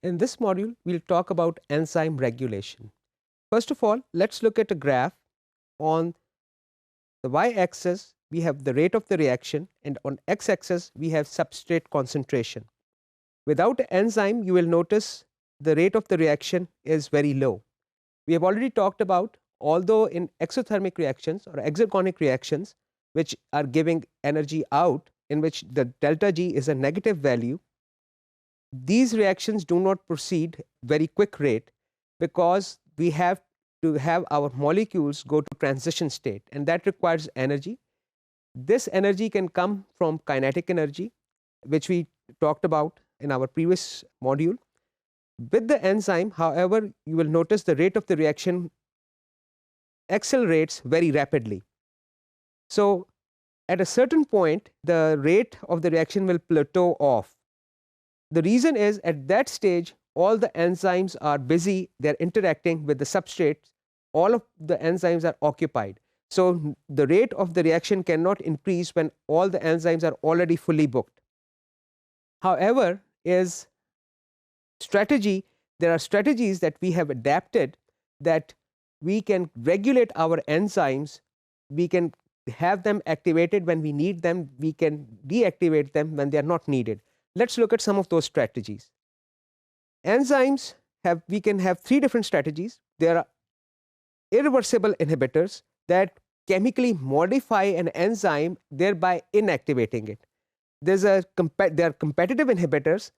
In this module, we'll talk about enzyme regulation. First of all, let's look at a graph. On the y-axis, we have the rate of the reaction, and on x-axis, we have substrate concentration. Without an enzyme, you will notice the rate of the reaction is very low. We have already talked about, although in exothermic reactions or exergonic reactions, which are giving energy out, in which the delta G is a negative value, these reactions do not proceed very quick rate because we have to have our molecules go to transition state, and that requires energy. This energy can come from kinetic energy, which we talked about in our previous module. With the enzyme, however, you will notice the rate of the reaction accelerates very rapidly. So at a certain point, the rate of the reaction will plateau off. The reason is, at that stage, all the enzymes are busy, they're interacting with the substrates, all of the enzymes are occupied. So the rate of the reaction cannot increase when all the enzymes are already fully booked. However, there are strategies that we have adapted that we can regulate our enzymes, we can have them activated when we need them, we can deactivate them when they are not needed. Let's look at some of those strategies. Enzymes we can have three different strategies. There are irreversible inhibitors that chemically modify an enzyme, thereby inactivating it. There are competitive inhibitors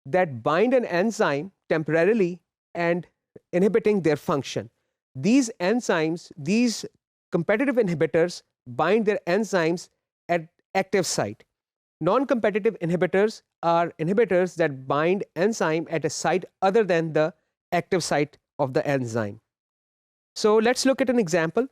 that bind an enzyme temporarily and inhibiting their function. These competitive inhibitors bind their enzymes at active site. Non-competitive inhibitors are inhibitors that bind enzyme at a site other than the active site of the enzyme. So let's look at an example.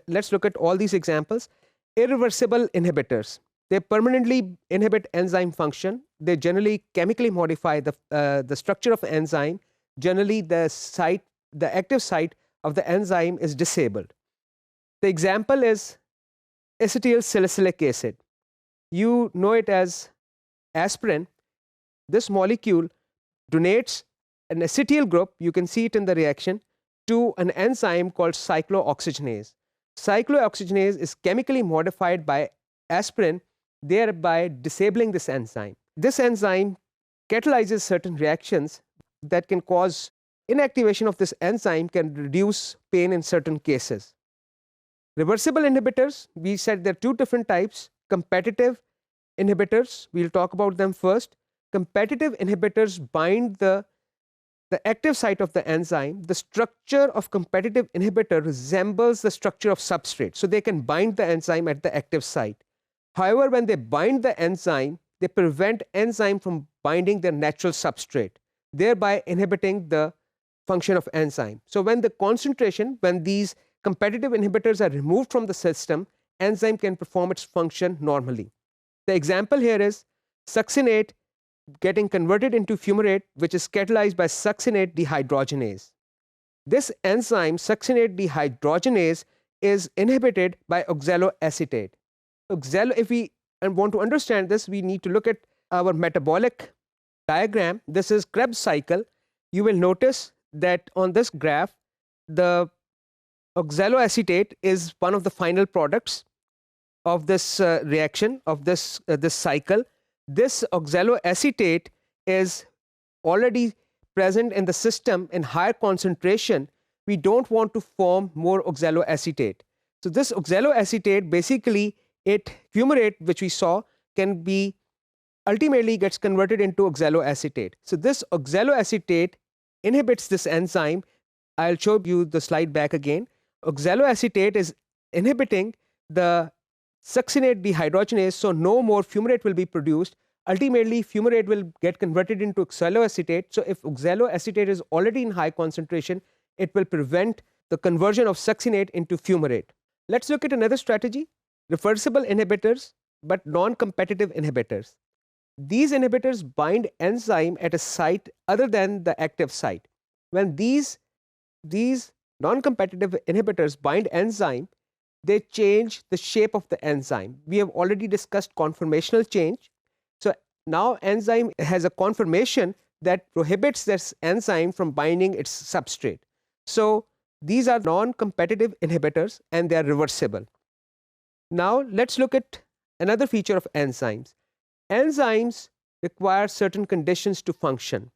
Let's look at all these examples. Irreversible inhibitors, they permanently inhibit enzyme function. They generally chemically modify the structure of the enzyme. Generally, the active site of the enzyme is disabled. The example is acetyl salicylic acid. You know it as aspirin. This molecule donates an acetyl group, you can see it in the reaction, to an enzyme called cyclooxygenase. Cyclooxygenase is chemically modified by aspirin, thereby disabling this enzyme. This enzyme catalyzes certain reactions that can cause inactivation of this enzyme, can reduce pain in certain cases. Reversible inhibitors, we said there are two different types. Competitive inhibitors, we'll talk about them first. Competitive inhibitors bind the active site of the enzyme. The structure of competitive inhibitor resembles the structure of substrate, so they can bind the enzyme at the active site. However, when they bind the enzyme, they prevent enzyme from binding their natural substrate, thereby inhibiting the function of enzyme. So when these competitive inhibitors are removed from the system, enzyme can perform its function normally. The example here is succinate getting converted into fumarate, which is catalyzed by succinate dehydrogenase. This enzyme, succinate dehydrogenase, is inhibited by oxaloacetate. If we want to understand this, we need to look at our metabolic diagram. This is Krebs cycle. You will notice that on this graph, the oxaloacetate is one of the final products of this reaction, of this cycle. This oxaloacetate is already present in the system in higher concentration. We don't want to form more oxaloacetate. So this oxaloacetate, basically fumarate, which we saw, can be ultimately gets converted into oxaloacetate. So this oxaloacetate inhibits this enzyme. I'll show you the slide back again. Oxaloacetate is inhibiting the succinate dehydrogenase, so no more fumarate will be produced. Ultimately, fumarate will get converted into oxaloacetate. So if oxaloacetate is already in high concentration, it will prevent the conversion of succinate into fumarate. Let's look at another strategy, reversible inhibitors, but non-competitive inhibitors. These inhibitors bind enzyme at a site other than the active site. When these non-competitive inhibitors bind enzyme, they change the shape of the enzyme. We have already discussed conformational change. So now enzyme has a conformation that prohibits this enzyme from binding its substrate. So these are non-competitive inhibitors and they are reversible. Now let's look at another feature of enzymes. Enzymes require certain conditions to function.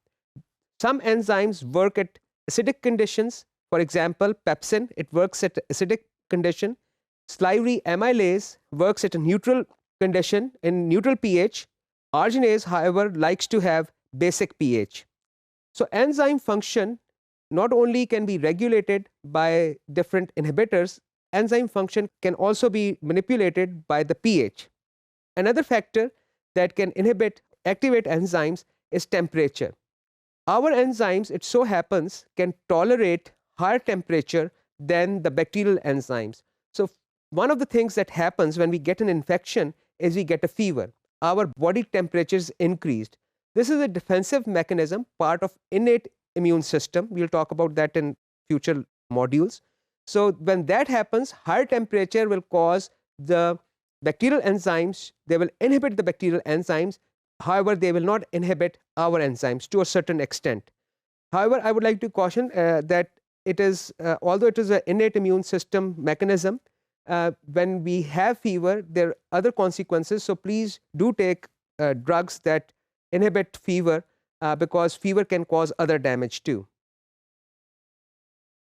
Some enzymes work at acidic conditions. For example, pepsin, it works at acidic condition. Salivary amylase works at a neutral condition in neutral pH. Arginase, however, likes to have basic pH. So enzyme function not only can be regulated by different inhibitors, enzyme function can also be manipulated by the pH. Another factor that can activate enzymes is temperature. Our enzymes, it so happens, can tolerate higher temperature than the bacterial enzymes. So one of the things that happens when we get an infection is we get a fever. Our body temperature is increased. This is a defensive mechanism, part of innate immune system. We'll talk about that in future modules. So when that happens, higher temperature will cause the bacterial enzymes, they will inhibit the bacterial enzymes. However, they will not inhibit our enzymes to a certain extent. However, I would like to caution that it is, although it is an innate immune system mechanism, when we have fever, there are other consequences. So please do take drugs that inhibit fever because fever can cause other damage too.